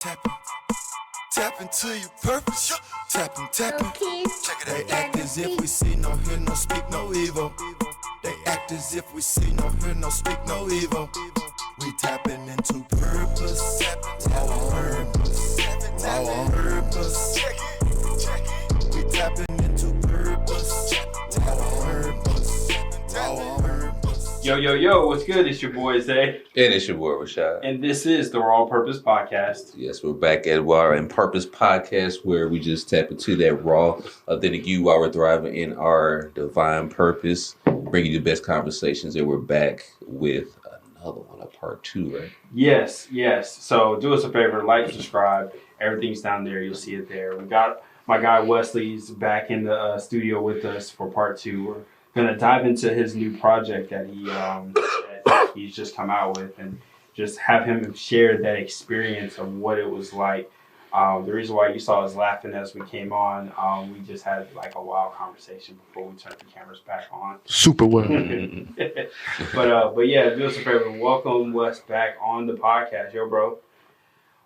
Tapping, tap into your purpose. Tapping, Okay. check it. They act as if we see, no hear, no speak, no evil. They act as if we see, no hear, no speak, no evil. We tapping into purpose. Our purpose. Our purpose. We tapping into purpose. Our purpose. Our purpose. Yo, what's good? It's your boy Zay. And it's your boy Rashad. And this is the Raw Purpose Podcast. Yes, we're back at Raw and Purpose Podcast, where we just tap into that raw, authentic you while we're thriving in our divine purpose, bringing you the best conversations. And we're back with another one, a part 2, right? Yes. So do us a favor, like, subscribe. Everything's down there. You'll see it there. We got my guy Wesley's back in the studio with us for part 2. We're gonna dive into his new project that he's just come out with, and just have him share that experience of what it was like. The reason why you saw us laughing as we came on, we just had like a wild conversation before we turned the cameras back on. Super well. But yeah, do us a favor. Welcome Wes back on the podcast. Yo, bro.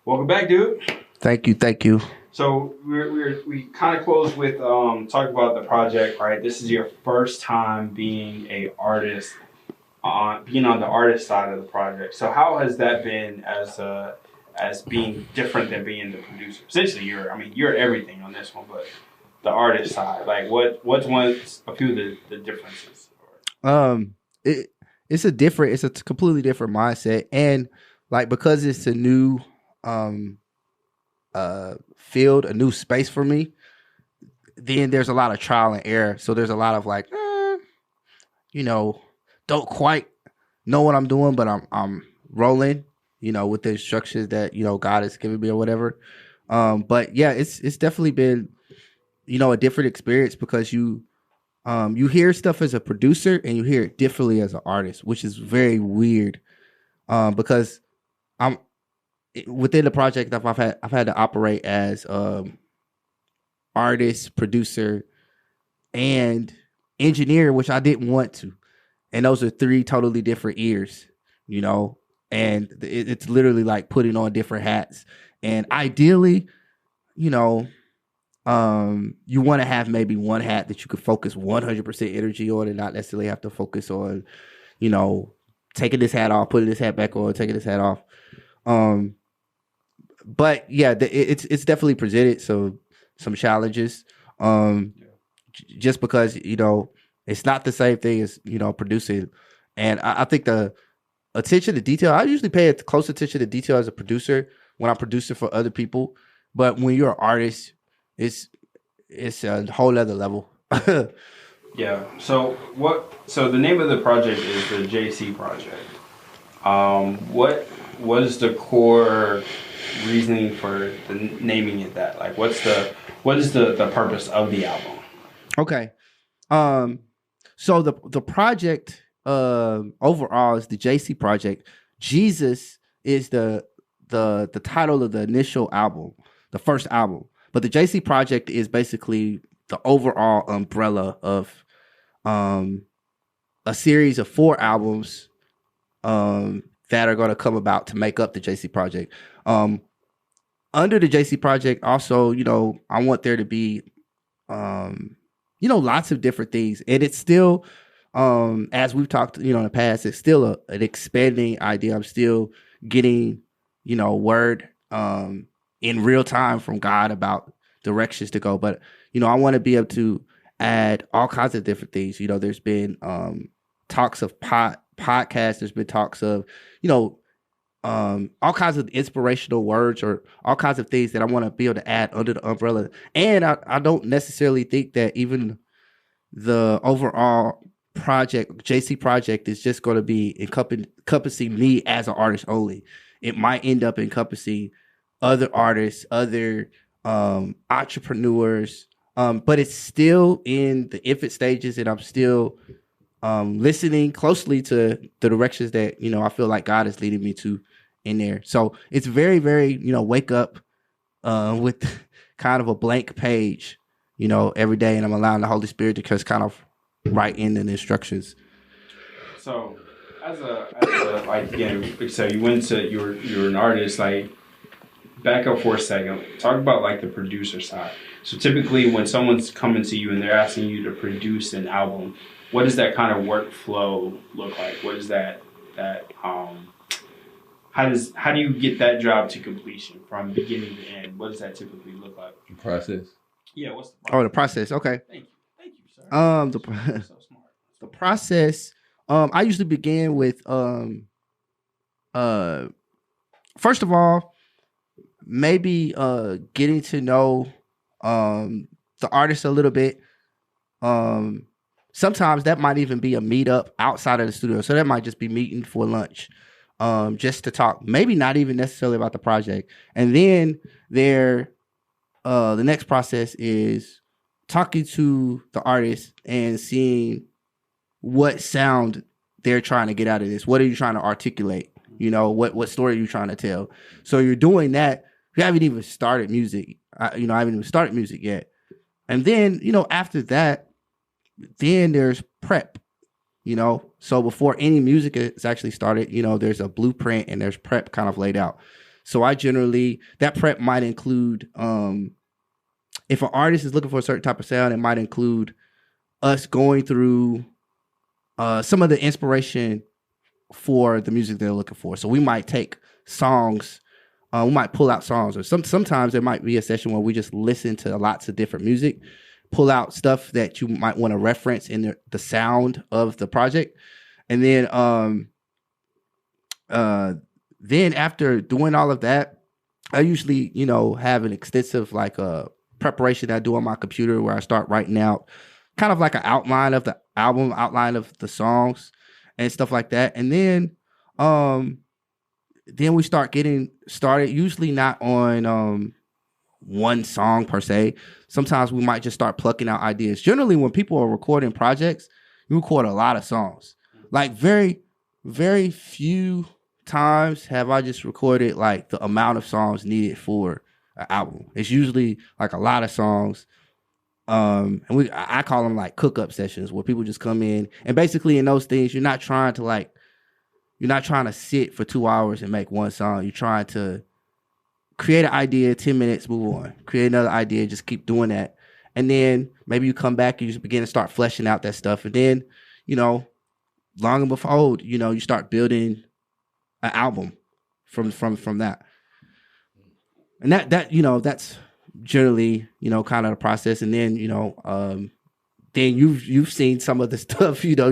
Welcome back, dude. Thank you. So we kind of closed with talking about the project, right? This is your first time being a artist, being on the artist side of the project. So how has that been as being different than being the producer? Essentially, you're everything on this one, but the artist side, like what's a few of the differences? It's a completely different mindset, and like because it's a new field, a new space for me, then there's a lot of trial and error. So there's a lot of like, don't quite know what I'm doing, but I'm rolling, with the instructions that, God has given me or whatever. But yeah, it's definitely been, a different experience because you hear stuff as a producer and you hear it differently as an artist, which is very weird. Because I'm within the project, I've had to operate as artist, producer, and engineer, which I didn't want to. And those are 3 totally different ears, and it's literally like putting on different hats. And ideally, you want to have maybe one hat that you could focus 100% energy on and not necessarily have to focus on, taking this hat off, putting this hat back on, taking this hat off. But yeah, it's definitely presented some challenges. Just because it's not the same thing as producing, and I think the attention to detail. I usually pay close attention to detail as a producer when I'm producing for other people, but when you're an artist, it's a whole other level. Yeah. So the name of the project is the JC Project. What is the core reasoning for naming it that? Like, what is the purpose of the album? Okay. So the project overall is the JC Project. Jesus is the title of the initial album, the first album. But the JC Project is basically the overall umbrella of a series of 4 albums that are going to come about to make up the JC Project. Under the JC Project, also, I want there to be, lots of different things. And it's still, as we've talked, in the past, it's still an expanding idea. I'm still getting, word in real time from God about directions to go. But, I want to be able to add all kinds of different things. There's been talks of podcasts. There's been talks of, all kinds of inspirational words or all kinds of things that I want to be able to add under the umbrella. And I don't necessarily think that even the overall project, JC Project, is just going to be encompassing me as an artist only. It might end up encompassing other artists, other entrepreneurs, but it's still in the infant stages, and I'm still listening closely to the directions that, I feel like God is leading me to in there. So it's very, very, wake up with kind of a blank page, every day, and I'm allowing the Holy Spirit to just kind of write in the instructions. So as a like, again, so you went to, you're an artist, like, back up for a second. Talk about like the producer side. So typically when someone's coming to you and they're asking you to produce an album, what does that kind of workflow look like? What is that how do you get that job to completion from beginning to end? What does that typically look like? The process. Yeah, what's the process? Oh, the process. Okay. Thank you, sir. You're so smart. The process. I usually begin with first of all, maybe getting to know the artist a little bit. Sometimes that might even be a meetup outside of the studio. So that might just be meeting for lunch. Just to talk, maybe not even necessarily about the project. And then the next process is talking to the artist and seeing what sound they're trying to get out of this. What are you trying to articulate? You know, what story are you trying to tell? So you're doing that. You haven't even started music. I haven't even started music yet. And then, after that, then there's prep. So before any music is actually started, there's a blueprint and there's prep kind of laid out. So that prep might include, if an artist is looking for a certain type of sound, it might include us going through some of the inspiration for the music they're looking for. So we might take songs, we might pull out songs, or sometimes there might be a session where we just listen to lots of different music, pull out stuff that you might want to reference in the sound of the project. And then after doing all of that, I usually, have an extensive preparation that I do on my computer where I start writing out kind of like an outline of the album, outline of the songs and stuff like that. And then we start getting started, usually not on one song per se. Sometimes we might just start plucking out ideas. Generally, when people are recording projects, you record a lot of songs. Like very, very few times have I just recorded like the amount of songs needed for an album. It's usually like a lot of songs. And I call them like cook up sessions where people just come in, and basically in those things, you're not trying to sit for 2 hours and make one song. You're trying to create an idea, 10 minutes, move on. Create another idea, just keep doing that. And then maybe you come back and you just begin to start fleshing out that stuff. And then, long and behold, you start building an album from that. And that's generally, kind of the process. And then, then you've seen some of the stuff, you go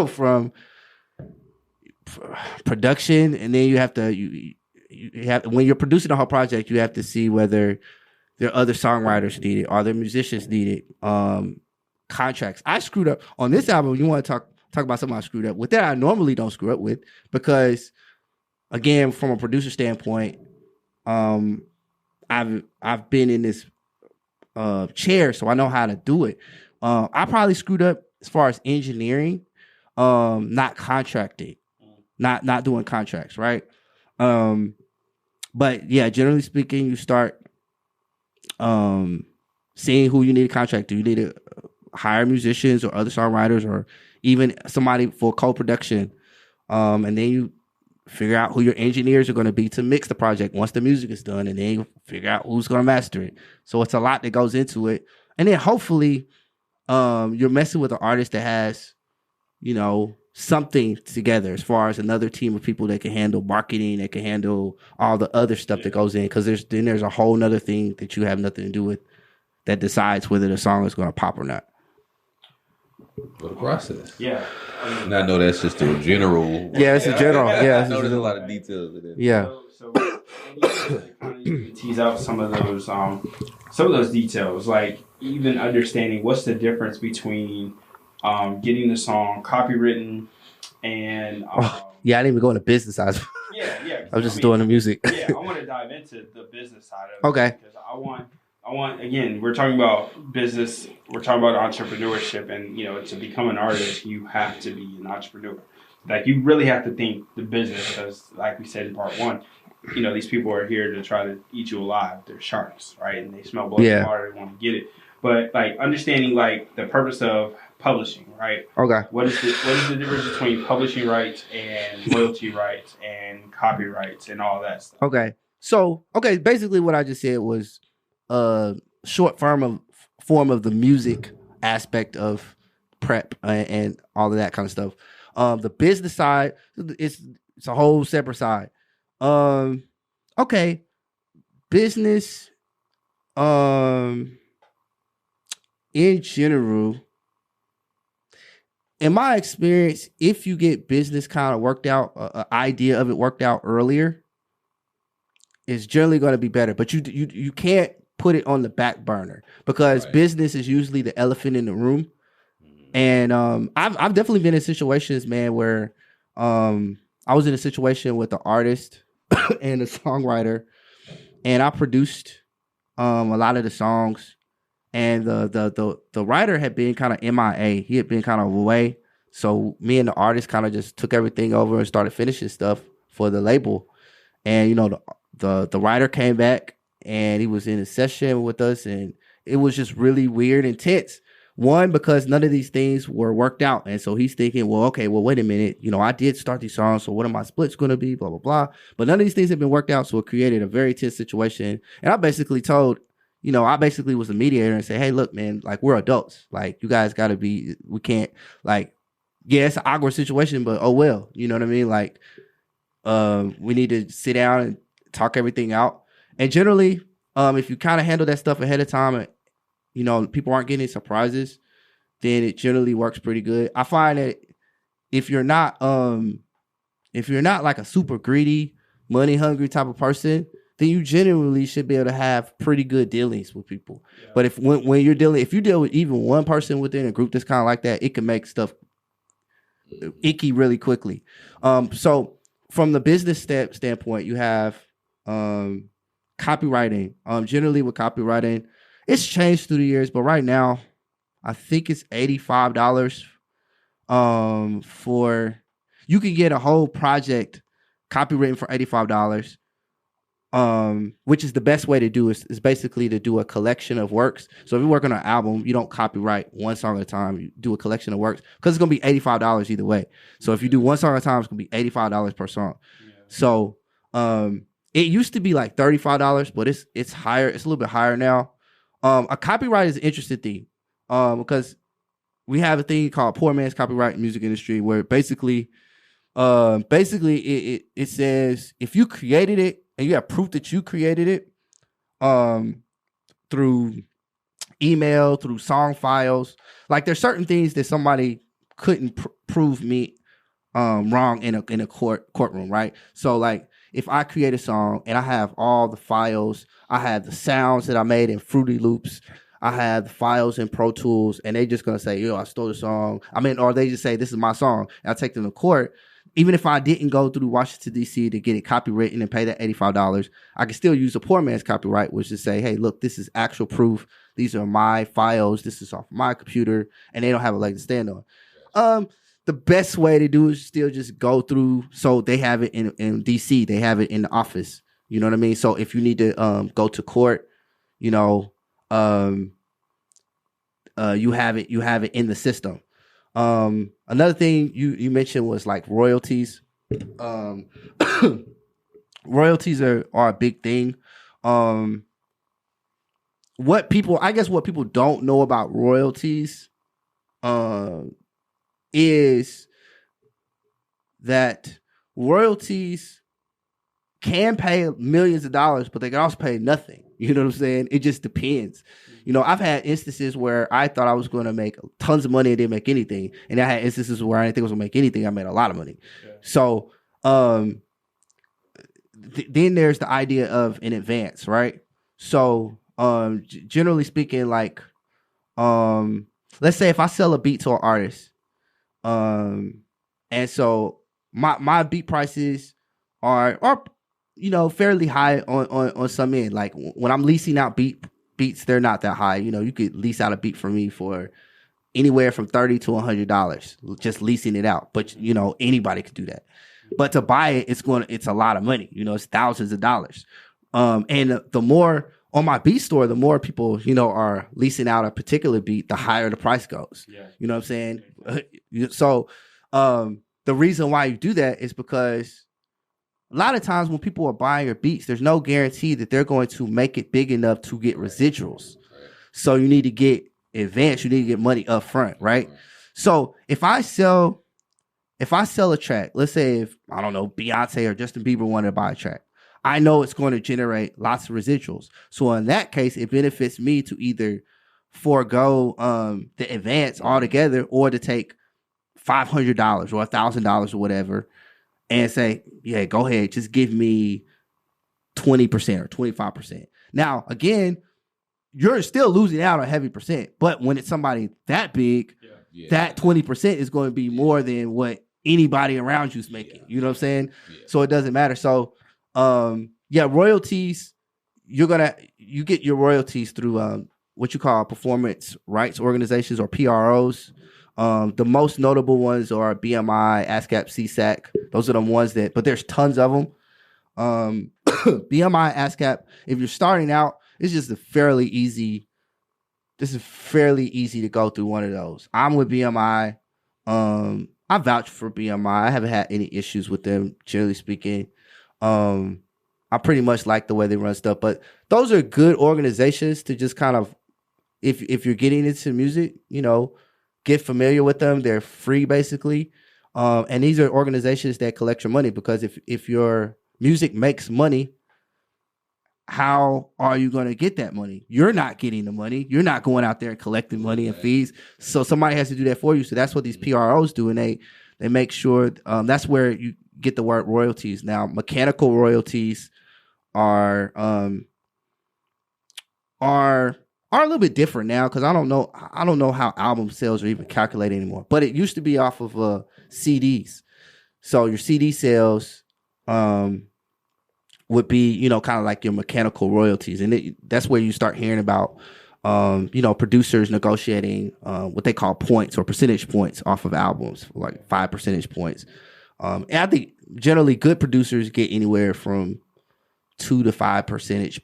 from production, and then you have when you're producing the whole project, you have to see whether there are other songwriters needed, are there musicians needed, contracts. I screwed up on this album. You want to talk about something I screwed up with that I normally don't screw up with, because again, from a producer standpoint, I've been in this chair, so I know how to do it. I probably screwed up as far as engineering, not contracting, not doing contracts, right? But yeah, generally speaking, you start seeing who you need to contract to. You need to hire musicians or other songwriters, or even somebody for co-production, and then you figure out who your engineers are going to be to mix the project once the music is done, and then you figure out who's going to master it. So it's a lot that goes into it. And then hopefully you're messing with an artist that has, something together as far as another team of people that can handle marketing, that can handle all the other stuff that goes in. Because there's a whole nother thing that you have nothing to do with that decides whether the song is going to pop or not. For the process. Yeah. And I know that's just a general. Yeah, it's a general. Yeah, I know there's a lot of details in it. Yeah. So you can tease out some of those details, like even understanding what's the difference between getting the song copywritten and yeah, I didn't even go into business side. Yeah. I was just doing the music. Yeah, I want to dive into the business side of it. Okay. Because I want again, we're talking about business, we're talking about entrepreneurship, and to become an artist, you have to be an entrepreneur. Like, you really have to think the business, because like we said in part one, these people are here to try to eat you alive. They're sharks, right? And they smell blood and water, they want to get it. But like understanding like the purpose of publishing, right? Okay. What is the difference between publishing rights and royalty rights and copyrights and all that stuff? Okay. So, okay, basically what I just said was a short form of the music aspect of prep and all of that kind of stuff. The business side, it's a whole separate side. Okay, business, in general, in my experience, if you get business kind of worked out, idea of it worked out earlier, it's generally going to be better. But you can't put it on the back burner because business is usually the elephant in the room. And I've definitely been in situations, man, where I was in a situation with the artist and the songwriter, and I produced a lot of the songs. And the writer had been kind of MIA. He had been kind of away. So me and the artist kind of just took everything over and started finishing stuff for the label. And you know, the writer came back and he was in a session with us, and it was just really weird and tense. One, because none of these things were worked out. And so he's thinking, well, okay, well, wait a minute. You know, I did start these songs, so what are my splits going to be? Blah, blah, blah. But none of these things have been worked out, so it created a very tense situation. And I basically told, you know, I basically was a mediator and said, hey, look, man, like, we're adults. Like, you guys got to be, we can't, like, yeah, it's an awkward situation, but oh, well, you know what I mean? Like, we need to sit down and talk everything out. And generally, if you kind of handle that stuff ahead of time, and, you know, people aren't getting surprises, then it generally works pretty good. I find that if you're not like a super greedy, money hungry type of person, then you generally should be able to have pretty good dealings with people. Yeah. But if you deal with even one person within a group that's kind of like that, it can make stuff icky really quickly. So from the business standpoint, you have copywriting. Generally with copywriting, it's changed through the years, but right now, I think it's $85 for, you can get a whole project copywritten for $85. Which is the best way to do is basically to do a collection of works. So if you work on an album, you don't copyright one song at a time. You do a collection of works because it's going to be $85 either way. So if you do one song at a time, it's going to be $85 per song. Yeah. So it used to be like $35, but it's higher. It's a little bit higher now. A copyright is an interesting thing because we have a thing called poor man's copyright in the music industry where basically it says if you created it, and you have proof that you created it through email, through song files. Like there's certain things that somebody couldn't prove me wrong in a courtroom, right? So like if I create a song and I have all the files, I have the sounds that I made in Fruity Loops, I have the files in Pro Tools, and they just gonna say, yo, I stole the song. I mean, or they just say this is my song, and I take them to court. Even if I didn't go through Washington, D.C. to get it copywritten and pay that $85, I can still use a poor man's copyright, which is say, hey, look, this is actual proof. These are my files. This is off my computer, and they don't have a leg to stand on. The best way to do it is still just go through. So they have it in D.C. They have it in the office. You know what I mean? So if you need to go to court, you know, you have it in the system. Another thing you mentioned was like royalties. Royalties are a big thing. What people don't know about royalties is that royalties can pay millions of dollars, but they can also pay nothing. You know what I'm saying? It just depends. You know, I've had instances where I thought I was going to make tons of money and didn't make anything. And I had instances where I didn't think I was going to make anything. I made a lot of money. Yeah. So then there's the idea of an advance, right? So generally speaking, like let's say if I sell a beat to an artist, and so my beat prices are you know, fairly high on some end. Like when I'm leasing out beats, they're not that high. You know, you could lease out a beat for me for anywhere from $30 to $100, just leasing it out. But you know, anybody could do that. But to buy it, it's a lot of money. You know, it's thousands of dollars. And the more on my beat store, the more people, you know, are leasing out a particular beat, the higher the price goes. Yeah. You know what I'm saying? So the reason why you do that is because a lot of times when people are buying your beats, there's no guarantee that they're going to make it big enough to get residuals. So you need to get advance. You need to get money up front, right? So if I sell a track, let's say if, I don't know, Beyonce or Justin Bieber wanted to buy a track, I know it's going to generate lots of residuals. So in that case, it benefits me to either forego the advance altogether or to take $500 or $1,000 or whatever and say, yeah, go ahead, just give me 20% or 25%. Now, again, you're still losing out on heavy percent, but when it's somebody that big, that 20% is going to be more than what anybody around you is making. You know what I'm saying? So it doesn't matter. So, royalties, you get your royalties through what you call performance rights organizations or PROs. The most notable ones are BMI, ASCAP, CSAC. Those are the ones but there's tons of them. BMI, ASCAP, if you're starting out, it's just fairly easy to go through one of those. I'm with BMI. I vouch for BMI. I haven't had any issues with them, generally speaking. I pretty much like the way they run stuff, but those are good organizations to just kind of, if you're getting into music, get familiar with them. They're free basically. And these are organizations that collect your money, because if your music makes money, how are you going to get that money? You're not getting the money. You're not going out there and collecting money and fees. So somebody has to do that for you. So that's what these PROs do. And they make sure that's where you get the word royalties. Now, mechanical royalties are a little bit different now, because I don't know how album sales are even calculated anymore. But it used to be off of CDs. So your CD sales would be, kind of like your mechanical royalties. And that's where you start hearing about, producers negotiating what they call points or percentage points off of albums, like 5 percentage points. And I think generally good producers get anywhere from 2 to 5 percentage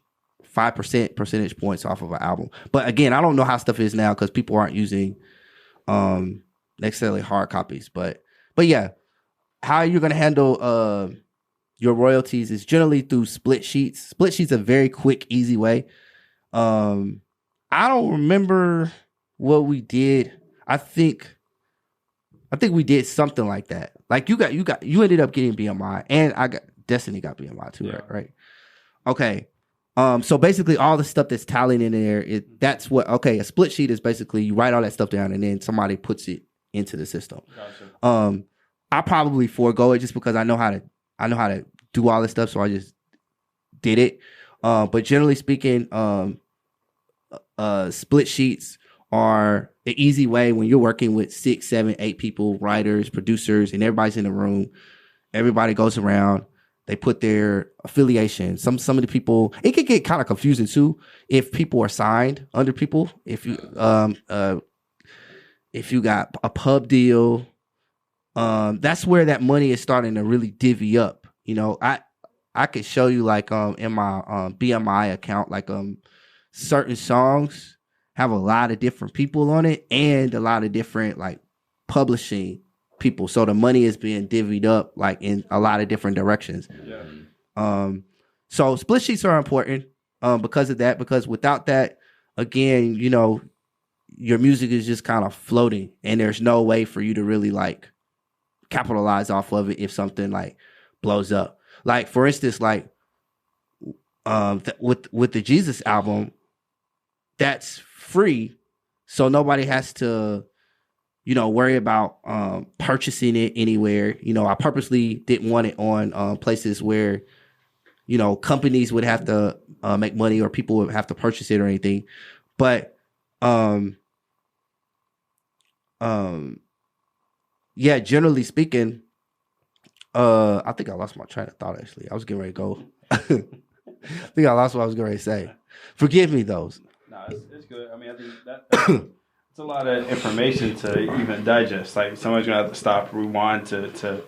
points off of an album. But again, I don't know how stuff is now because people aren't using necessarily hard copies. But yeah, how you're going to handle your royalties is generally through split sheets. Split sheets are a very quick, easy way. I don't remember what we did. I think we did something like that. Like you ended up getting BMI, and Destiny got BMI too, right? Okay. So basically all the stuff that's tallied in there, a split sheet is basically you write all that stuff down and then somebody puts it into the system. Gotcha. I probably forego it just because I know how to do all this stuff, so I just did it. But generally speaking, split sheets are an easy way when you're working with 6, 7, 8 people, writers, producers, and everybody's in the room. Everybody goes around. They put their affiliation. Some of the people, it could get kind of confusing too if people are signed under people. If you got a pub deal, that's where that money is starting to really divvy up. I could show you like in my BMI account, like certain songs have a lot of different people on it and a lot of different like publishing people. So the money is being divvied up like in a lot of different directions. Yeah. So split sheets are important because of that, because without that, again, your music is just kind of floating and there's no way for you to really like capitalize off of it if something like blows up. Like for instance, like with the Jesus album, that's free, so nobody has to worry about purchasing it anywhere. I purposely didn't want it on places where companies would have to make money or people would have to purchase it or anything. But generally speaking, I think I lost my train of thought. Actually, I was getting ready to go. I think I lost what I was going to say. Forgive me, those. No, it's good. I mean, I think that it's a lot of information to even digest. Like somebody's gonna have to stop, rewind to.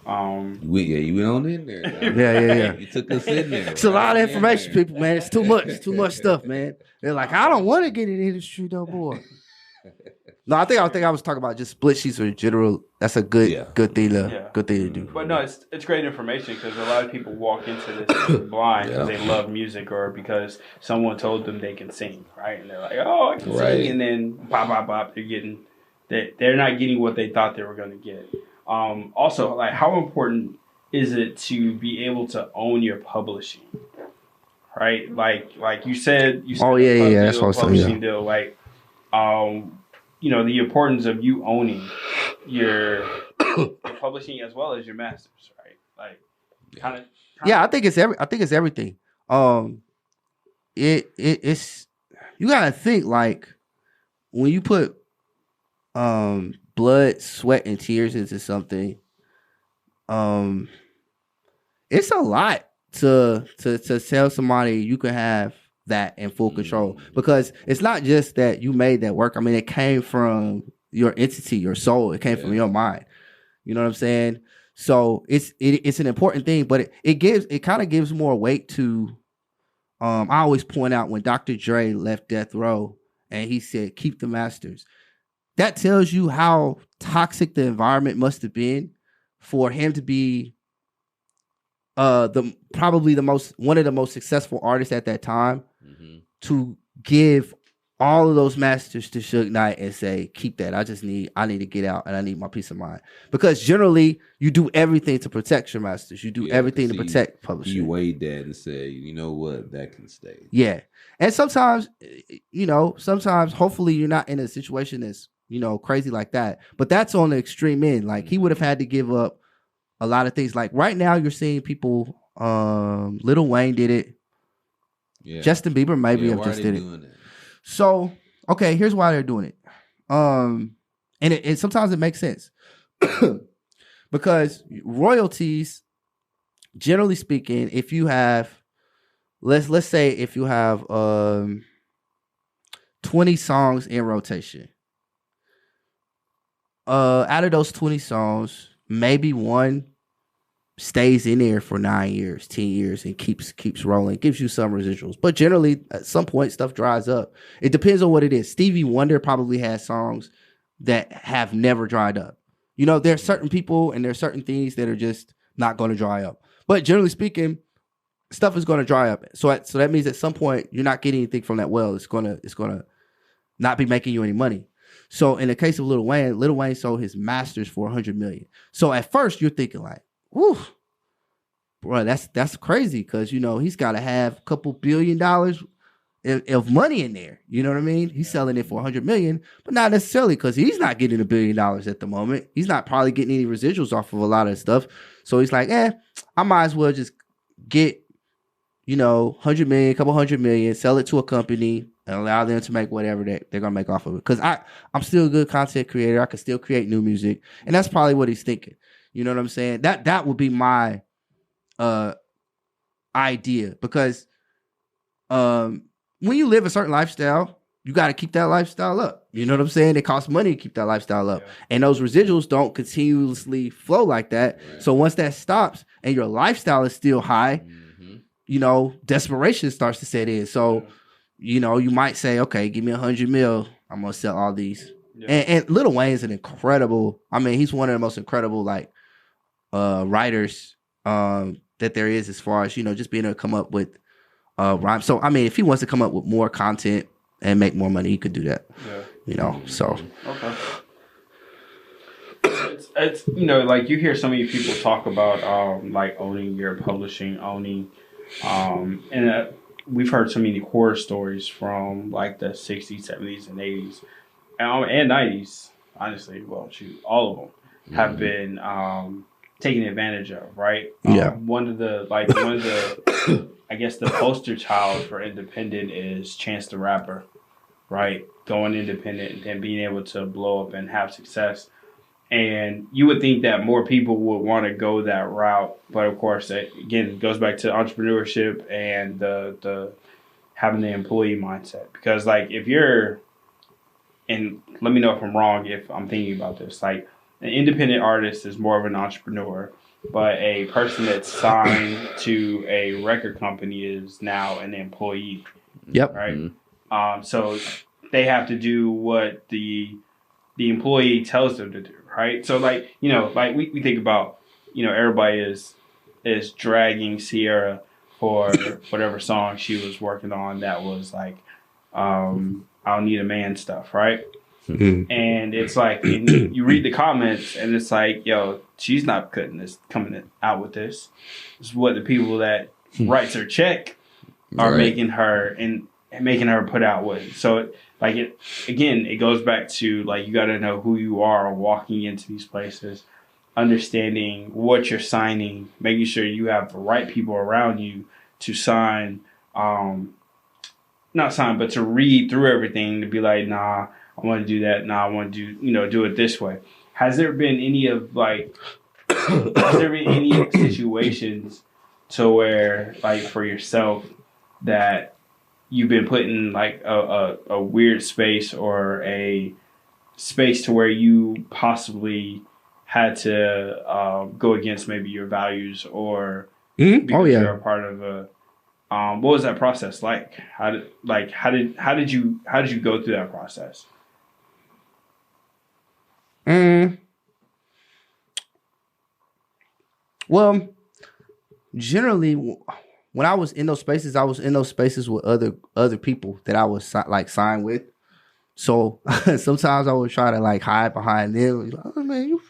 You went on in there. Yeah. You took us in there. It's a lot of information, people, man. It's too much. Too much stuff, man. They're like, I don't want to get in the industry, though, boy. No, I think I was talking about just split sheets in general. That's a good thing to do. But no, it's great information because a lot of people walk into this blind because they love music or because someone told them they can sing, right? And they're like, oh, I can sing, and then bop, they're not getting what they thought they were going to get. Also, like, how important is it to be able to own your publishing? Right, like you said. That's what I was saying. Deal, like, the importance of you owning your publishing as well as your masters, right? Like, I think it's everything. It's you gotta think like when you put blood, sweat, and tears into something. It's a lot to tell somebody you can have that in full control, because it's not just that you made that work. I mean, it came from your entity, your soul. It came from your mind. You know what I'm saying? So it's an important thing, but it kind of gives more weight to. I always point out when Dr. Dre left Death Row and he said, "Keep the masters." That tells you how toxic the environment must have been for him to be one of the most successful artists at that time, to give all of those masters to Suge Knight and say, "Keep that. I need to get out and I need my peace of mind." Because generally you do everything to protect your masters. You do everything to protect publishing. You weighed that and said, you know what, that can stay. Yeah. And sometimes hopefully you're not in a situation that's, crazy like that. But that's on the extreme end. Like he would have had to give up a lot of things. Like right now you're seeing people, Lil Wayne did it. Yeah. Justin Bieber maybe have just did it. That? So, okay, here's why they're doing it. And sometimes it makes sense. Because royalties, generally speaking, if you have, let's say if you have 20 songs in rotation, out of those 20 songs, maybe one stays in there for 9 years, 10 years, and keeps rolling, gives you some residuals. But generally, at some point, stuff dries up. It depends on what it is. Stevie Wonder probably has songs that have never dried up. There are certain people and there are certain things that are just not going to dry up. But generally speaking, stuff is going to dry up. So that means at some point, you're not getting anything from that well. It's gonna not be making you any money. So in the case of Lil Wayne sold his masters for $100 million. So at first, you're thinking like, whew, bro, that's crazy because he's got to have a couple $1 billion of money in there. You know what I mean? He's selling it for $100 million, but not necessarily because he's not getting $1 billion at the moment. He's not probably getting any residuals off of a lot of stuff. So he's like, I might as well just get $100 million, a couple $100 million, sell it to a company, and allow them to make whatever they're gonna make off of it. Because I'm still a good content creator. I can still create new music, and that's probably what he's thinking. You know what I'm saying? That would be my idea, because when you live a certain lifestyle, you got to keep that lifestyle up. You know what I'm saying? It costs money to keep that lifestyle up, and those residuals don't continuously flow like that. Right. So once that stops, and your lifestyle is still high, desperation starts to set in. So you might say, okay, give me $100 million. I'm gonna sell all these. Yeah. And Lil Wayne is an incredible. I mean, he's one of the most incredible writers that there is, as far as just being able to come up with rhymes. So I mean, if he wants to come up with more content and make more money, he could do that. Yeah. So okay. It's like you hear so many people talk about like owning your publishing, and we've heard so many horror stories from like the 60s, 70s, and 80s, and 90s. Honestly, well, shoot, all of them have been taken advantage of, right? Yeah. One of the I guess the poster child for independent is Chance the Rapper, right? Going independent and being able to blow up and have success. And you would think that more people would want to go that route, but of course, again, it goes back to entrepreneurship and the having the employee mindset. Because like if you're, and let me know if I'm wrong if I'm thinking about this, like an independent artist is more of an entrepreneur, but a person that's signed to a record company is now an employee. Yep. Right. So they have to do what the the employee tells them to do, right? So like, like we think about, everybody is dragging Sierra for whatever song she was working on that was like, I don't need a man stuff, right? Mm-hmm. And it's like, and you read the comments and it's like, yo, she's not coming out with this. It's what the people that writes her check are making her and making her put out with. So it goes back to like, you got to know who you are walking into these places, understanding what you're signing, making sure you have the right people around you to sign, not sign, but to read through everything to be like, nah, I want to do that. Nah, I want to do it this way. Has there been any situations to where like for yourself that you've been put in like a weird space or a space to where you possibly had to go against maybe your values or because you're a part of a what was that process like? How did you go through that process? Well, generally, when I was in those spaces, with other people that I was like signed with. So sometimes I would try to like hide behind them. Like, oh man, you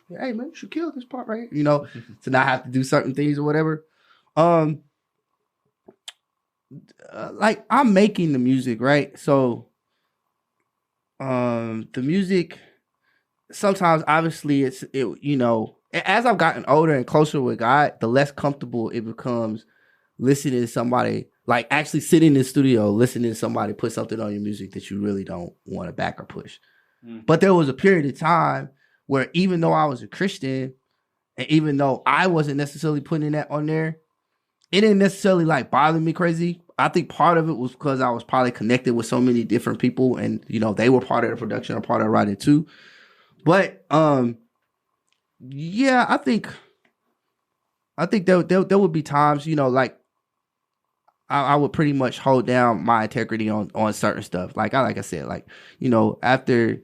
should kill this part, right? To not have to do certain things or whatever. Like I'm making the music, right? So, the music. Sometimes, obviously, as I've gotten older and closer with God, the less comfortable it becomes listening to somebody, like actually sitting in the studio, listening to somebody put something on your music that you really don't want to back or push. But there was a period of time where even though I was a Christian and even though I wasn't necessarily putting that on there, it didn't necessarily like bother me crazy. I think part of it was because I was probably connected with so many different people and, they were part of the production or part of the writing too. But yeah, I think there would be times, like I would pretty much hold down my integrity on certain stuff. Like I said, like after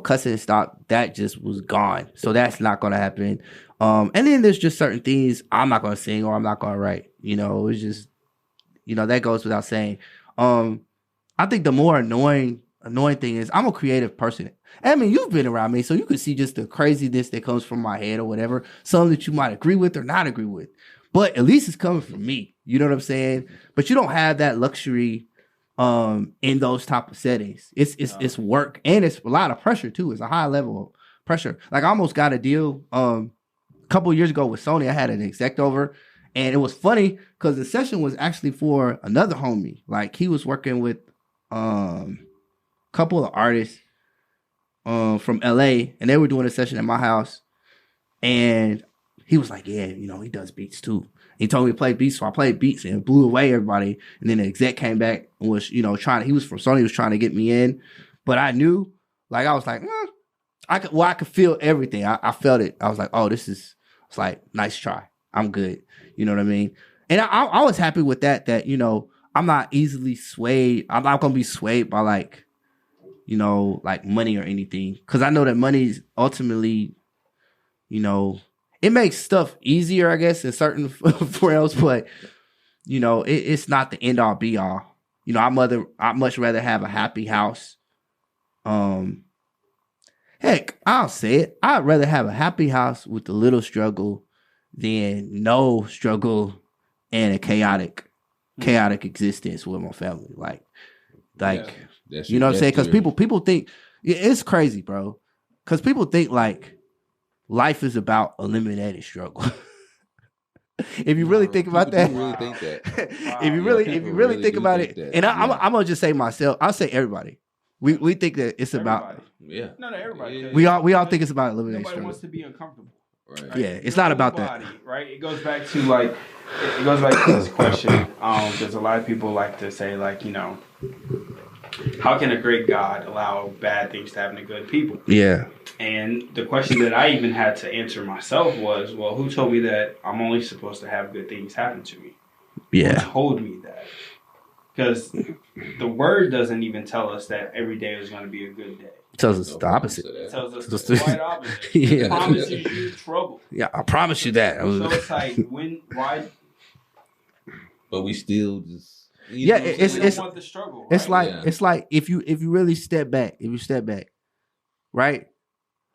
cussing stopped, that just was gone. So that's not gonna happen. And then there's just certain things I'm not gonna sing or I'm not gonna write. It's just that goes without saying. I think the more annoying thing is I'm a creative person. I mean, you've been around me, so you can see just the craziness that comes from my head or whatever. Some that you might agree with or not agree with. But at least it's coming from me. You know what I'm saying? But you don't have that luxury in those type of settings. It's work and it's a lot of pressure too. It's a high level of pressure. Like I almost got a deal a couple of years ago with Sony. I had an exec over. And it was funny because the session was actually for another homie. Like he was working with a couple of artists from LA, and they were doing a session at my house. And he was like, yeah, he does beats too. He told me to play beats, so I played beats and it blew away everybody. And then the exec came back and was, he was from Sony, he was trying to get me in. But I knew, like, I was like, I could feel everything. I felt it. I was like, oh, it's like, nice try. I'm good. You know what I mean? And I was happy with that, I'm not easily swayed. I'm not going to be swayed by like money or anything. Because I know that money is ultimately, it makes stuff easier, I guess, in certain realms. But, it's not the end all be all. I'd much rather have a happy house. Heck, I'll say it. I'd rather have a happy house with a little struggle than no struggle and a chaotic existence with my family. Like you know what I'm saying? Because people think it's crazy, bro. Because people think like life is about eliminating struggle. If you really think about that, really think that. if you really think about it, and I'm gonna just say myself, I'll say everybody. We think that it's about everybody. We all think it's about eliminating Nobody struggle. wants to be uncomfortable. Right. Yeah, it's not about that. Right? It goes back to this question. There's a lot of people like to say how can a great God allow bad things to happen to good people? Yeah. And the question that I even had to answer myself was, well, who told me that I'm only supposed to have good things happen to me? Yeah. Who told me that? Because the word doesn't even tell us that every day is going to be a good day. It tells us the opposite. It tells us the quite opposite. Yeah. It promises you trouble. Yeah, I promise you that. So it's like, why? But we still just We don't want the struggle. It's right? like it's like if you really step back, right?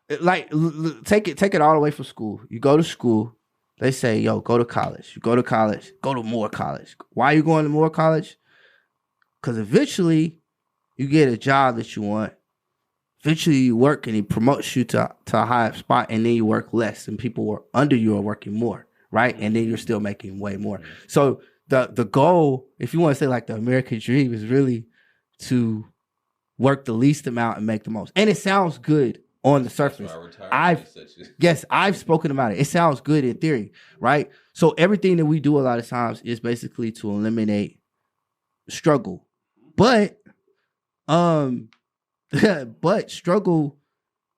Take it all the way from school. You go to school, they say, yo, go to college. You go to college, go to more college. Why are you going to more college? Because eventually you get a job that you want. Eventually you work and he promotes you to a higher spot, and then you work less and people who are under you are working more, right? And then you're still making way more. So the goal, if you want to say like the American dream, is really to work the least amount and make the most. And it sounds good on the surface. I've spoken about it. It sounds good in theory, right? So everything that we do a lot of times is basically to eliminate struggle. But but struggle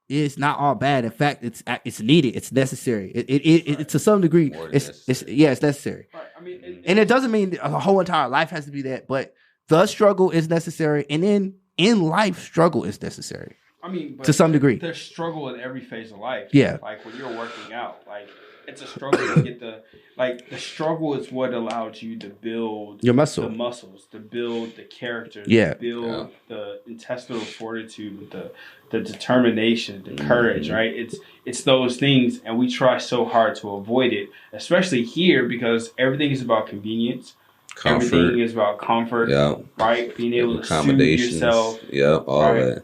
is not all bad. In fact, it's needed. It's necessary. It to some degree, it's necessary. Right. I mean, and it doesn't mean a whole entire life has to be that, but the struggle is necessary, and then in life, struggle is necessary. I mean, to some degree, there's struggle in every phase of life. Yeah, like when you're working out, like it's a struggle to get the struggle is what allows you to build your muscle, the muscles, to build the character, to build the intestinal fortitude, the determination, the courage. Right? It's those things, and we try so hard to avoid it, especially here because everything is about convenience. Comfort. Everything is about comfort, right? Being able to soothe yourself, all right? That.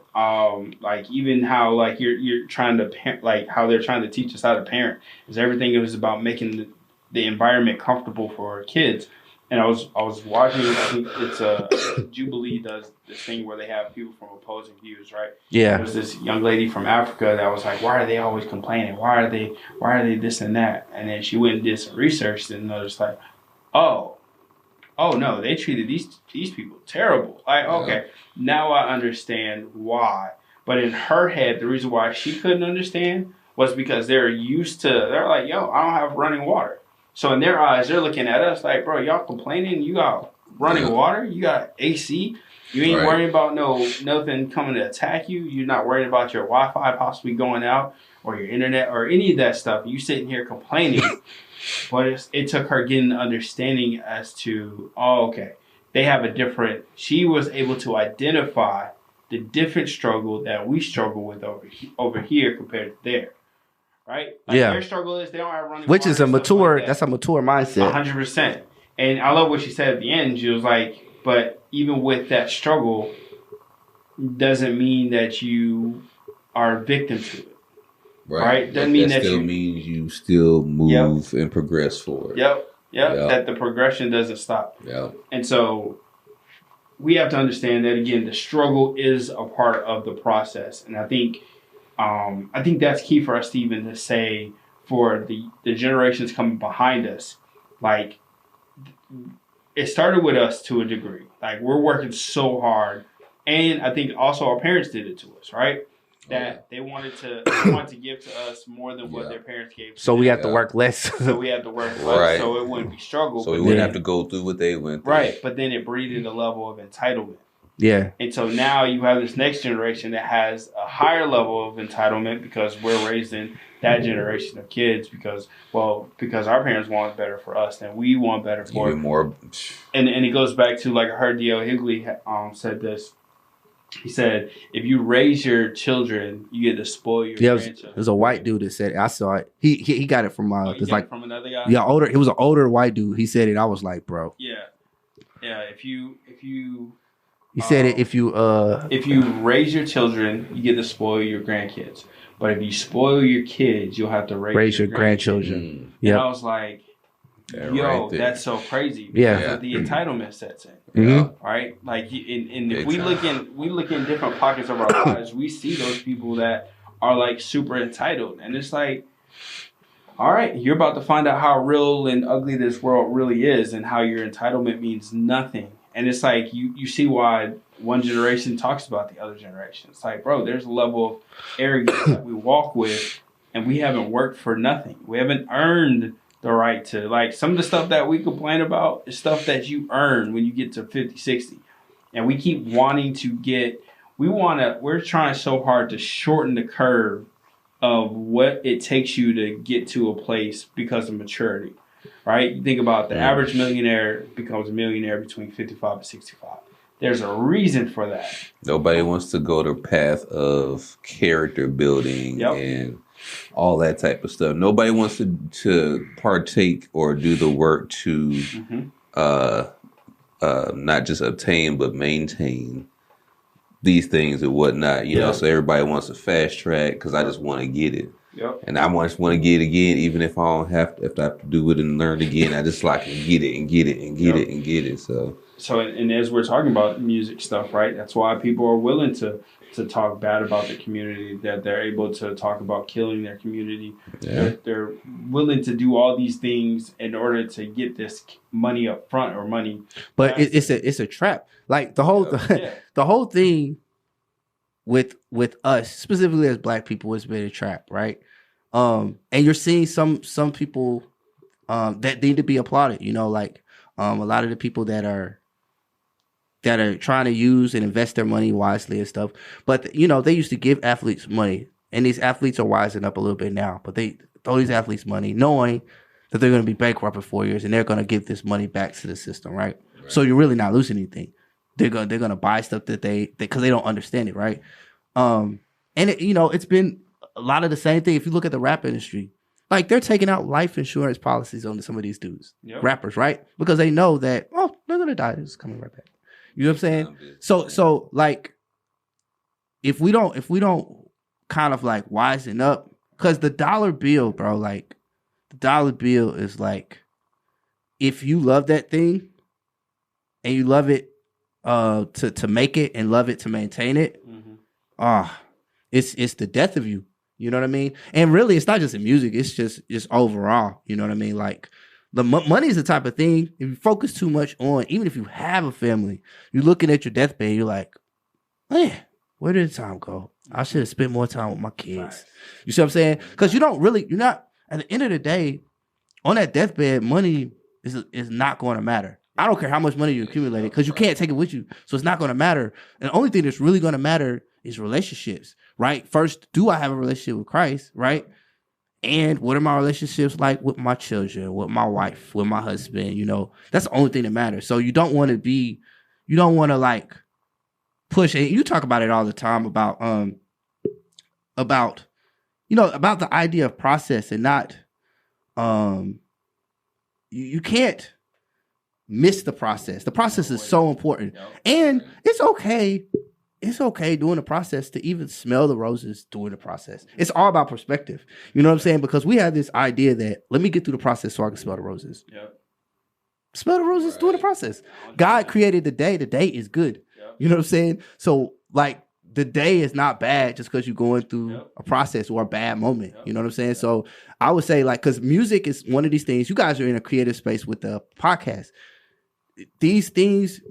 Like even how like you're trying to like how they're trying to teach us how to parent is everything. It was about making the environment comfortable for kids. And I was watching. I think it's Jubilee does this thing where they have people from opposing views, right? Yeah. There's this young lady from Africa that was like, "Why are they always complaining? Why are they this and that?" And then she went and did some research, and I was like, Oh no, they treated these people terrible. Like, okay, now I understand why. But in her head, the reason why she couldn't understand was because they're like, yo, I don't have running water. So in their eyes, they're looking at us like, bro, y'all complaining? You got running water? You got AC? You ain't worrying about nothing coming to attack you? You're not worried about your Wi-Fi possibly going out or your internet or any of that stuff. You sitting here complaining. But it took her getting understanding as to, they have a different, she was able to identify the different struggle that we struggle with over here compared to there. Right? Like their struggle is they don't have running Which water is that's a mature mindset. 100%. And I love what she said at the end. She was like, but even with that struggle, doesn't mean that you are a victim to it. Right? Doesn't mean that still means you still move and progress forward. Yep. That the progression doesn't stop. Yep. And so we have to understand that again, the struggle is a part of the process. And I think that's key for us to even to say for the generations coming behind us, like it started with us to a degree. Like we're working so hard. And I think also our parents did it to us, right? That they wanted to give to us more than what their parents gave to so them. we have to work less. So we had to work less, so it wouldn't be struggle. So we wouldn't have to go through what they went through. Right, but then it breeded a level of entitlement. Yeah. And so now you have this next generation that has a higher level of entitlement because we're raising that generation of kids because our parents want better for us than we want better for even more. And it goes back to, like I heard D.L. Higley said this. He said, if you raise your children, you get to spoil your grandchildren. There's a white dude that said it. I saw it. He got it from from another guy? Yeah, older. It was an older white dude. He said it. I was like, bro. Yeah. If you he said it. If you raise your children, you get to spoil your grandkids. But if you spoil your kids, you'll have to raise your grandchildren. Yeah. And I was like, that's so crazy. Yeah. The entitlement sets in. Mm-hmm. Right? Like, and if we look in different pockets of our lives, we see those people that are like super entitled. And it's like, all right, you're about to find out how real and ugly this world really is and how your entitlement means nothing. And it's like, you see why one generation talks about the other generation. It's like, bro, there's a level of arrogance that we walk with, and we haven't worked for nothing. We haven't earned the right to, like, some of the stuff that we complain about is stuff that you earn when you get to 50, 60. And we keep wanting to get, we're trying so hard to shorten the curve of what it takes you to get to a place because of maturity, right? You think about the average millionaire becomes a millionaire between 55 and 65. There's a reason for that. Nobody wants to go the path of character building and all that type of stuff. Nobody wants to partake or do the work to not just obtain but maintain these things and whatnot. You know, so everybody wants a fast track because I just want to get it. Yep. And I just want to get it again, even if I don't have to, if I have to do it and learn again. I just like to get it and get it and get it and get it. So and as we're talking about music stuff, right? That's why people are willing to talk bad about the community, that they're able to talk about killing their community. Yeah. They're willing to do all these things in order to get this money up front or money. But it's a trap. Like the whole the whole thing with us, specifically as Black people, has been a trap, right? And you're seeing some people that need to be applauded. You know, like a lot of the people that are trying to use and invest their money wisely and stuff. But you know, they used to give athletes money, and these athletes are wising up a little bit now. But they throw these athletes money, knowing that they're going to be bankrupt in 4 years, and they're going to give this money back to the system, right? So you're really not losing anything. They're gonna buy stuff that because they don't understand it, right? And it's been a lot of the same thing. If you look at the rap industry, like they're taking out life insurance policies on some of these dudes, rappers, right? Because they know that they're gonna die. It's coming right back. You know what I'm saying? So like, if we don't kind of like wisen up, because the dollar bill, bro, like the dollar bill is like, if you love that thing and you love it to make it and love it to maintain it, it's the death of you. You know what I mean? And really, it's not just in music. It's just overall. You know what I mean? Like the money is the type of thing. If you focus too much on, even if you have a family, you're looking at your deathbed. You're like, man, where did the time go? I should have spent more time with my kids. You see what I'm saying? Because you're not. At the end of the day, on that deathbed, money is not going to matter. I don't care how much money you accumulated, because you can't take it with you. So it's not going to matter. And the only thing that's really going to matter is relationships, right? First, do I have a relationship with Christ, right? And what are my relationships like with my children, with my wife, with my husband? You know, that's the only thing that matters. So you don't want to like push it. You talk about it all the time about the idea of process and not, you can't miss the process. The process is so important. And it's okay. It's okay during the process to even smell the roses during the process. It's all about perspective. You know what I'm saying? Because we have this idea that let me get through the process so I can smell the roses. Smell the roses during the process. God created the day. The day is good. You know what I'm saying? So like the day is not bad just because you're going through a process or a bad moment. You know what I'm saying? So I would say, like, because music is one of these things. You guys are in a creative space with the podcast. These things,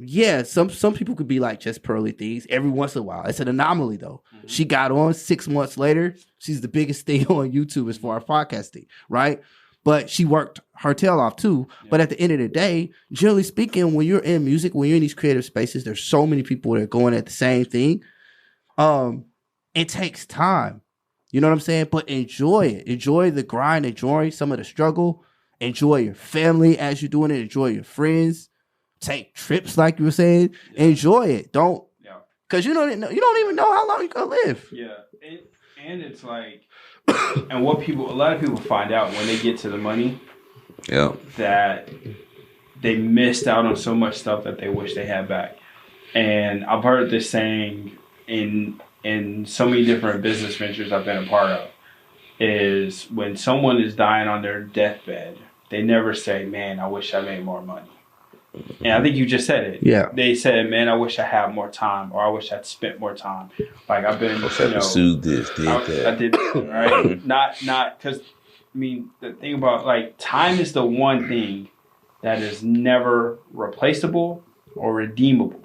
some people could be like just pearly things every once in a while. It's an anomaly, though. She got on 6 months later. She's the biggest thing on YouTube as far as podcasting, right? But she worked her tail off too. But at the end of the day, generally speaking, when you're in music, when you're in these creative spaces, there's so many people that are going at the same thing. It takes time. You know what I'm saying? But enjoy it. Enjoy the grind. Enjoy some of the struggle. Enjoy your family as you're doing it. Enjoy your friends. Take trips, like you were saying. Enjoy it. Don't, because you don't even know how long you're gonna live. And it's like, and what a lot of people find out when they get to the money, that they missed out on so much stuff that they wish they had back. And I've heard this saying in so many different business ventures I've been a part of, is when someone is dying on their deathbed, they never say, "Man, I wish I made more money." And I think you just said it. Yeah. They said, "Man, I wish I had more time," or "I wish I'd spent more time." Like I've been, pursued this, did that. I did that, right? not because, I mean, the thing about, like, time is the one thing that is never replaceable or redeemable.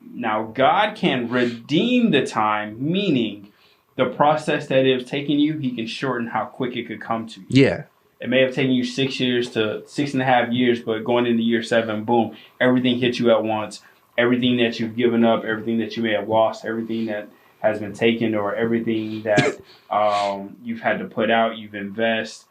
Now, God can redeem the time, meaning the process that it's taking you, He can shorten how quick it could come to you. Yeah. It may have taken you 6.5 years, but going into year 7, boom, everything hit you at once. Everything that you've given up, everything that you may have lost, everything that has been taken, or everything that you've had to put out, you've invested,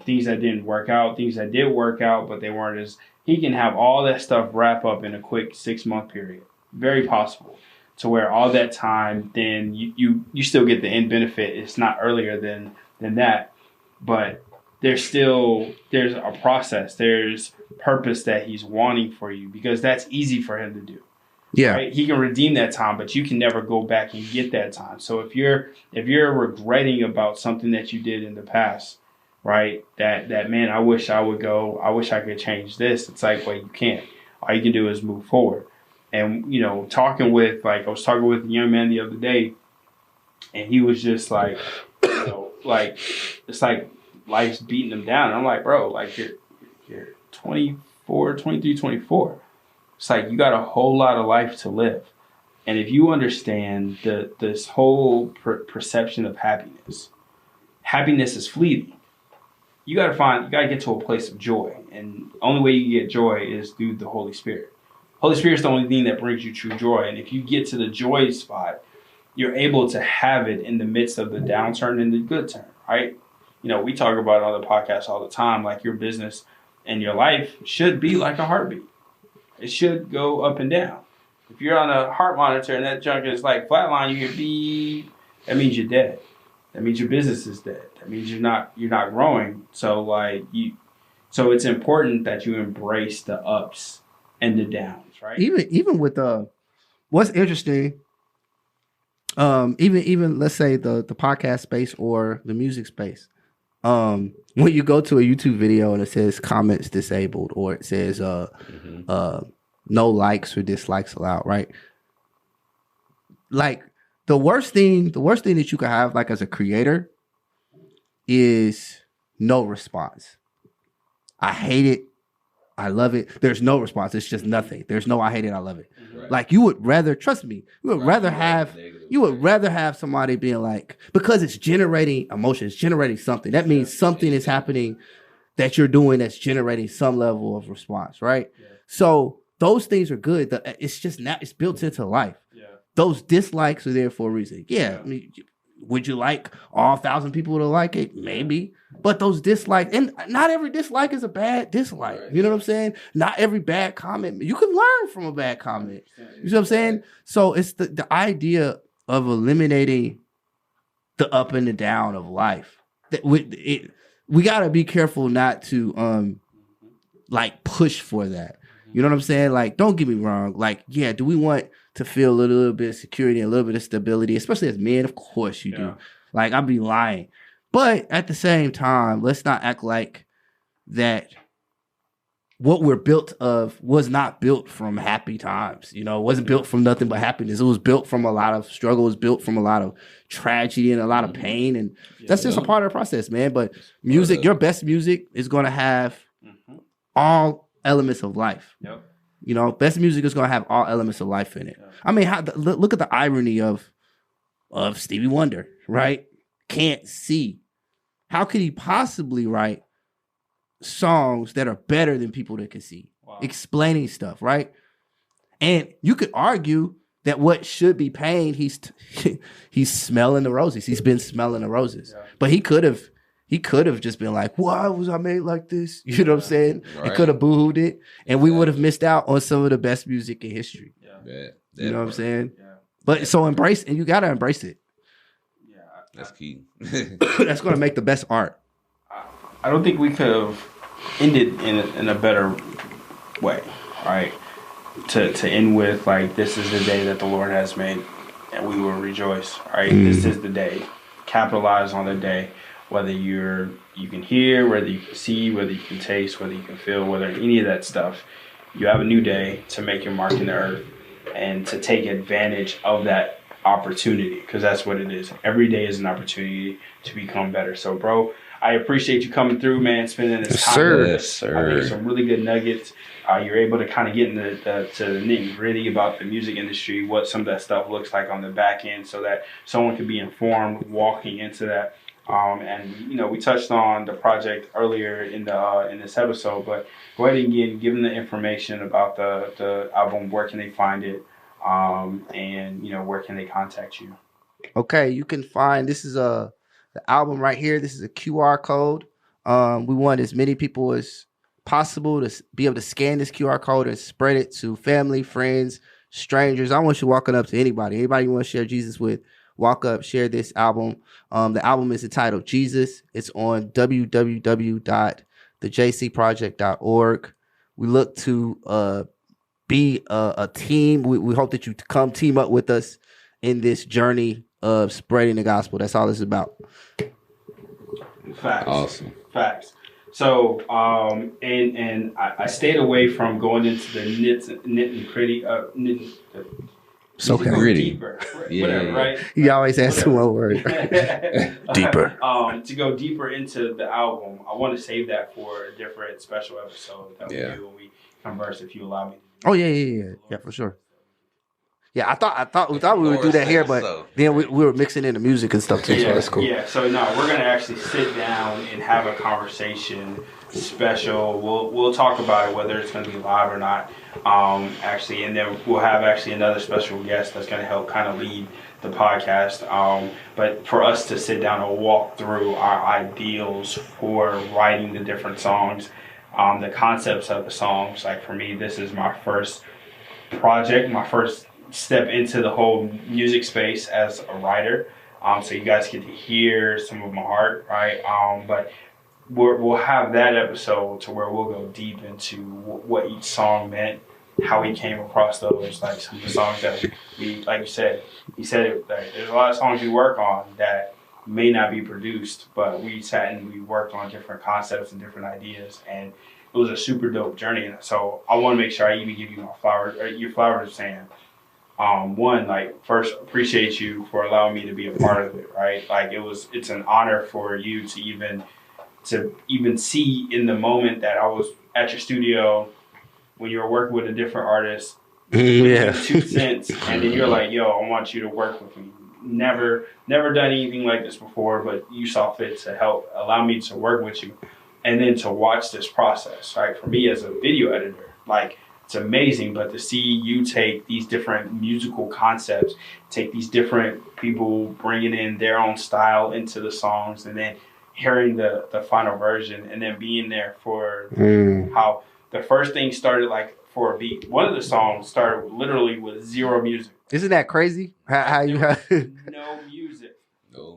things that didn't work out, things that did work out, but they weren't as. He can have all that stuff wrap up in a quick 6-month period. Very possible. To where all that time, then you still get the end benefit. It's not earlier than that, but there's a process. There's purpose that he's wanting for you, because that's easy for him to do. Yeah. Right? He can redeem that time, but you can never go back and get that time. So if you're regretting about something that you did in the past, right? That man, I wish I would go. I wish I could change this. It's like, well, you can't. All you can do is move forward. And I was talking with a young man the other day, and he was just like, like it's like life's beating him down. And I'm like, bro, like you're 24, 23, 24. It's like you got a whole lot of life to live. And if you understand this whole perception of happiness is fleeting. You got to get to a place of joy. And the only way you get joy is through the Holy Spirit. Holy Spirit is the only thing that brings you true joy. And if you get to the joy spot, you're able to have it in the midst of the downturn and the good turn, right? We talk about it on the podcast all the time, like your business and your life should be like a heartbeat. It should go up and down. If you're on a heart monitor and that junk is like flatline, you hear beep, that means you're dead. That means your business is dead. That means you're not growing. So it's important that you embrace the ups and the downs, right? Even with what's interesting, even let's say the podcast space or the music space, when you go to a YouTube video and it says comments disabled, or it says no likes or dislikes allowed, right? Like the worst thing that you could have, like as a creator, is no response. I hate it. I love it. There's no response. It's just nothing. There's no I hate it. I love it. Right. Like you would rather, trust me, you would rather have somebody being like, because it's generating emotion, it's generating something. That means something is happening that you're doing that's generating some level of response, right? Yeah. So those things are good. It's just it's built into life. Yeah. Those dislikes are there for a reason. Yeah. I mean, would you like all 1,000 people to like it? Maybe. But those dislikes, and not every dislike is a bad dislike. Right. You know what I'm saying? Not every bad comment. You can learn from a bad comment. You know what I'm saying? So it's the idea of eliminating the up and the down of life. We got to be careful not to like push for that. You know what I'm saying? Like, don't get me wrong. Like, yeah, do we want to feel a little bit of security and a little bit of stability, especially as men? Of course you do. Like, I'd be lying. But at the same time, let's not act like that what we're built of was not built from happy times. It wasn't built from nothing but happiness. It was built from a lot of struggle. It was built from a lot of tragedy and a lot of pain. And that's just a part of the process, man. But music, your best music is going to have all elements of life. Yep. Best music is going to have all elements of life in it. Yeah. I mean, look at the irony of Stevie Wonder, right? Can't see. How could he possibly write songs that are better than people that can see? Wow. Explaining stuff, right? And you could argue that what should be pain, he's smelling the roses. He's been smelling the roses. Yeah. But he could have just been like, why was I made like this? You know what I'm saying? Right. He could have booed it, and we would have missed out on some of the best music in history. Yeah. You know what I'm saying? Yeah. But so embrace, and you got to embrace it. That's key. That's going to make the best art. I don't think we could have ended in a better way, right? To end with, like, this is the day that the Lord has made, and we will rejoice, right? This is the day. Capitalize on the day. Whether you can hear, whether you can see, whether you can taste, whether you can feel, whether any of that stuff, you have a new day to make your mark in the earth and to take advantage of that opportunity, because that's what it is. Every day is an opportunity to become better. So, bro, I appreciate you coming through, man, spending this time with us. I think some really good nuggets. You're able to kind of get into to the nitty gritty about the music industry, what some of that stuff looks like on the back end, so that someone can be informed walking into that. And we touched on the project earlier in this episode, but go ahead and give them the information about the album. Where can they find it? And where can they contact you? Okay, you can find this is the album right here. This is a QR code. We want as many people as possible to be able to scan this QR code and spread it to family, friends, strangers. I want you walking up to anybody. Anybody you want to share Jesus with, walk up, share this album. The album is entitled Jesus. It's on www.thejcproject.org. We look to be a team. We hope that you come team up with us in this journey of spreading the gospel. That's all it's about. Facts. Awesome. Facts. So, and I stayed away from going into the nitty gritty. It's okay. Gritty. Deeper, whatever, right? You always ask one word. Deeper. To go deeper into the album, I want to save that for a different special episode that we do when we converse. If you allow me to do that. Oh yeah, for sure. Yeah, I thought we would do that here, but then we were mixing in the music and stuff too. So that's cool. Yeah, so no, we're gonna actually sit down and have a conversation special. We'll talk about it, whether it's gonna be live or not. Actually, and then we'll have actually another special guest that's gonna help kind of lead the podcast. But for us to sit down and walk through our ideals for writing the different songs, the concepts of the songs. Like for me, this is my first project, my first step into the whole music space as a writer. So you guys get to hear some of my heart, right? But we'll have that episode to where we'll go deep into what each song meant, how we came across those, like some of the songs that we, like you said it, like, there's a lot of songs we work on that may not be produced, but we sat and we worked on different concepts and different ideas, and it was a super dope journey. And so I want to make sure I even give you my flowers, or your flowers, saying, one, like, first, appreciate you for allowing me to be a part of it, right? Like, it's an honor for you to even see in the moment that I was at your studio when you were working with a different artist, 2 cents, and then you're like, yo, I want you to work with me. Never done anything like this before, but you saw fit to help allow me to work with you, and then to watch this process, right? For me as a video editor, like, it's amazing, but to see you take these different musical concepts, take these different people bringing in their own style into the songs, and then hearing the final version, and then being there for how the first thing started, like, for a beat. One of the songs started literally with zero music. Isn't that crazy? How you have no music.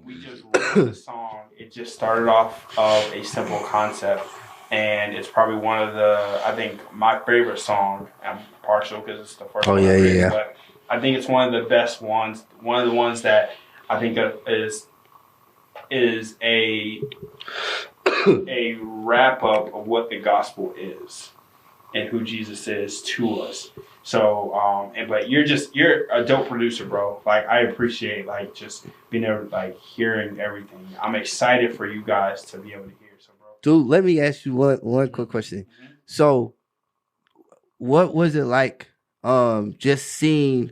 We just wrote the song. It just started off of a simple concept. And it's probably one of I think my favorite song. I'm partial because it's the first one. Yeah. But I think it's one of the best ones. One of the ones that I think is a wrap up of what the gospel is and who Jesus is to us. So, but you're a dope producer, bro. Like, I appreciate, like, just being able to, like, hearing everything. I'm excited for you guys to be able to hear. Dude, let me ask you one quick question. Mm-hmm. So, what was it like just seeing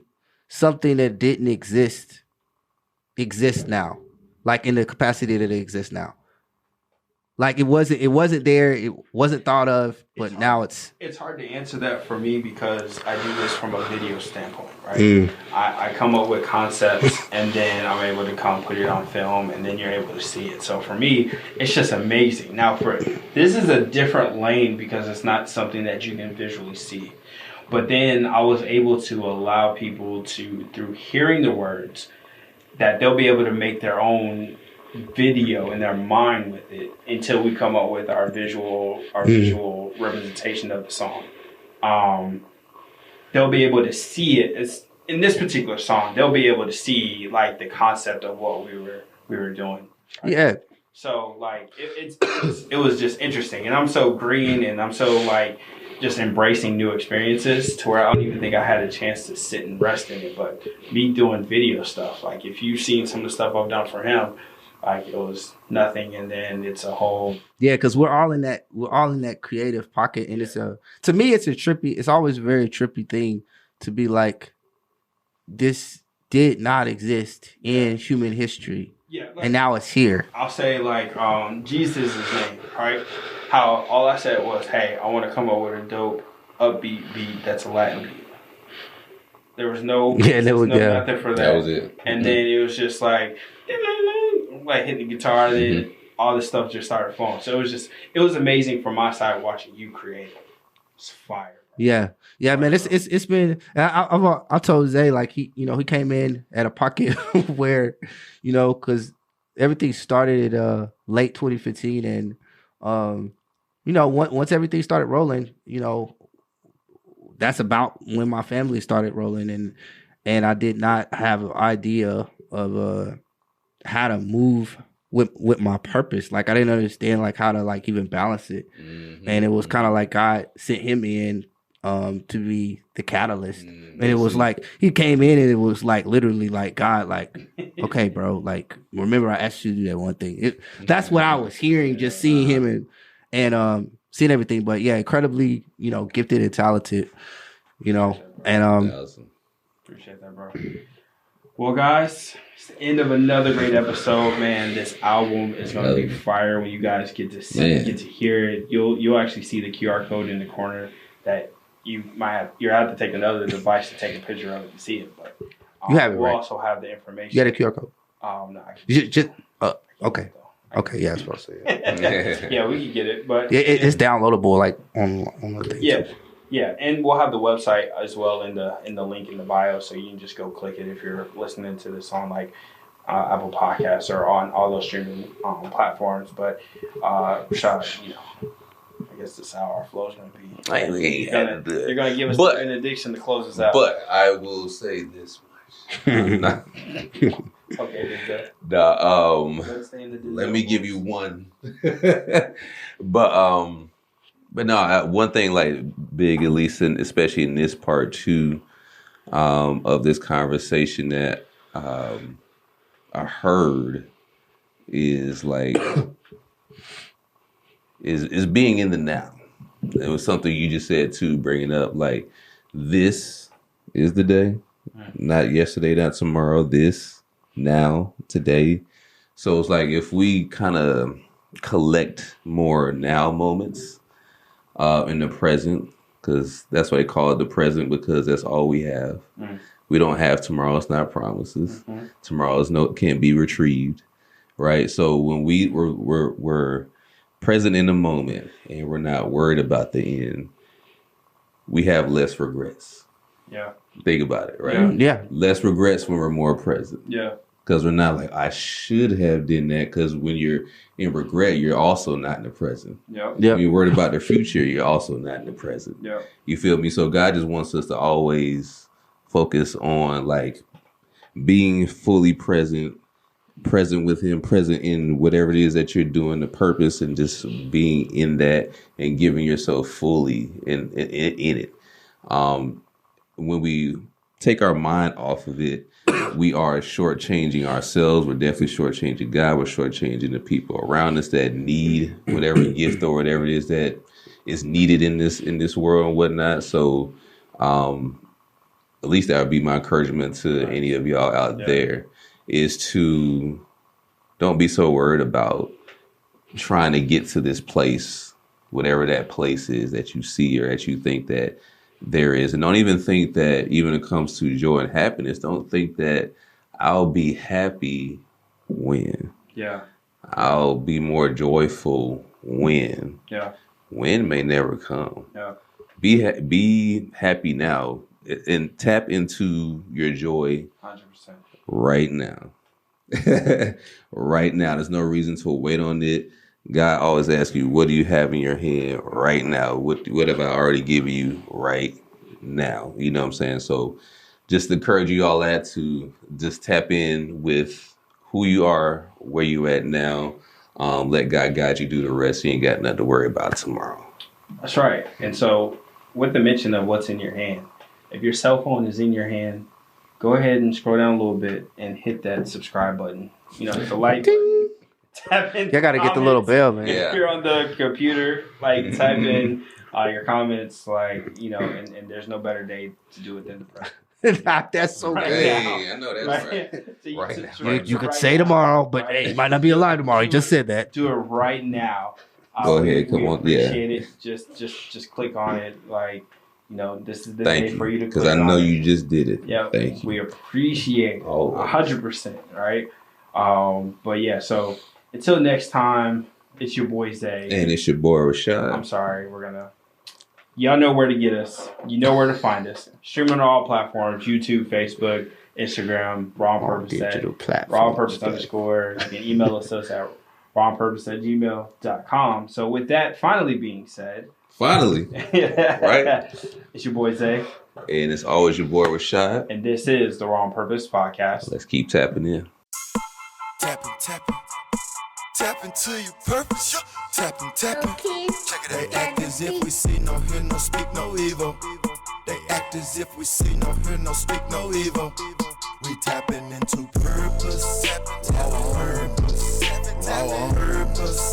something that didn't exist now, like in the capacity that it exists now? Like it wasn't there, it wasn't thought of, but now it's hard to answer that for me because I do this from a video standpoint, right? I come up with concepts and then I'm able to come put it on film and then you're able to see it. So for me, it's just amazing. Now this is a different lane because it's not something that you can visually see. But then I was able to allow people to, through hearing the words, that they'll be able to make their own video in their mind with it until we come up with our visual representation of the song. They'll be able to see it as in this particular song. They'll be able to see, like, the concept of what we were doing. Right? Yeah. So, like, it was just interesting, and I'm so green, and I'm so, like, just embracing new experiences to where I don't even think I had a chance to sit and rest in it. But me doing video stuff, like, if you've seen some of the stuff I've done for him, like, it was nothing, and then it's a whole because we're all in that creative pocket, and to me it's always a very trippy thing to be like, this did not exist in human history. Yeah, and now it's here. I'll say like Jesus is his name, right? How all I said was, hey, I want to come up with a dope, upbeat beat that's a Latin beat. There was no nothing for that. That was it. And then it was just like hitting the guitar, then all this stuff just started flowing. So it was amazing from my side watching you create it. It's fire. Yeah, man. It's been. I told Zay like he came in at a pocket where, because everything started late 2015, and once everything started rolling, that's about when my family started rolling, and I did not have an idea of how to move with my purpose. Like I didn't understand like how to like even balance it, and it was kind of like God sent him in to be the catalyst, and it was like he came in and it was like literally like God like, okay, bro, like remember I asked you to do that one thing. That's what I was hearing, just seeing him and seeing everything. But yeah, incredibly gifted and talented, and Awesome. Appreciate that, bro. Well, guys, it's the end of another great episode, man. This album is going to be fire when you guys get to hear it. You'll actually see the QR code in the corner that you'll have to take another device to take a picture of it to see it. But you have it, we'll right? also have the information. You got a QR code? No, I Okay. Okay, yeah, I was supposed to say it. Yeah, we can get it, but it's downloadable like on the thing. Yeah, and we'll have the website as well in the link in the bio, so you can just go click it if you're listening to this on like Apple Podcasts or on all those streaming platforms. But I guess this is how our flow is going to be. You're going to give us an benediction to close us out. But I will say this much. Okay, let me give you one. But no, one thing like big, at least especially in this part too, of this conversation that I heard is like is being in the now. It was something you just said too, bringing up like this is the day, not yesterday, not tomorrow. This now, today. So it's like if we kind of collect more now moments in the present, because that's why they call it the present, because that's all we have. We don't have tomorrow. It's not promises. Tomorrow's can't be retrieved, right? So when we're present in the moment and we're not worried about the end, we have less regrets. Yeah. Think about it, right? Yeah. Less regrets when we're more present. Yeah. Because we're not like, I should have done that. Because when you're in regret, you're also not in the present. Yeah. When you're worried about the future, you're also not in the present. Yeah. You feel me? So God just wants us to always focus on like being fully present with Him, present in whatever it is that you're doing, the purpose, and just being in that and giving yourself fully in it. When we take our mind off of it, we are shortchanging ourselves. We're definitely shortchanging God. We're shortchanging the people around us that need whatever gift or whatever it is that is needed in this world and whatnot. So, at least that would be my encouragement to any of y'all out there, is to don't be so worried about trying to get to this place, whatever that place is that you see or that you think that there is. And don't even think that, even when it comes to joy and happiness, don't think that I'll be happy when. Yeah. I'll be more joyful when. Yeah. When may never come. Yeah. Be happy now and tap into your joy 100%. right now. Right now. There's no reason to wait on it. God always asks you, what do you have in your hand right now? What have I already given you right now? You know what I'm saying? So just encourage you all that to just tap in with who you are, where you at now. Let God guide you, do the rest. You ain't got nothing to worry about tomorrow. That's right. And so with the mention of what's in your hand, if your cell phone is in your hand, go ahead and scroll down a little bit and hit that subscribe button. Hit the like button. Tap in. You gotta get the little bell, man. Yeah. If you're on the computer, like type in your comments, and there's no better day to do it than the present. That's so Right good. now. Hey, I know that's right. So Right so- now. so You could right say now, tomorrow, but right? hey, it might not be alive tomorrow. You just said that. Do it right now. Go ahead, come we on, yeah. appreciate it. Just click on it. Like, this is the Thank day for you you, to because click I know on you it. just did it. Yeah, Thank you. we appreciate it. Always. 100%, right? But yeah, so until next time, it's your boy Zay. And it's your boy Rashad. I'm sorry, y'all know where to get us. You know where to find us. Streaming on all platforms: YouTube, Facebook, Instagram, Raw on Purpose Digital at platform. Raw on Purpose _. You can email us at rawonpurpose@gmail.com. So with that finally being said, Finally. Right? It's your boy Zay. And it's always your boy Rashad. And this is the Raw on Purpose podcast. Let's keep tapping in. Tapping, tapping. Tap into your purpose. Tapping, tapping. Okay. Check it out. They act as if we see, no hear, no speak, no evil. They act as if we see, no hear, no speak, no evil. We tapping into purpose. Raw on purpose. Raw on purpose.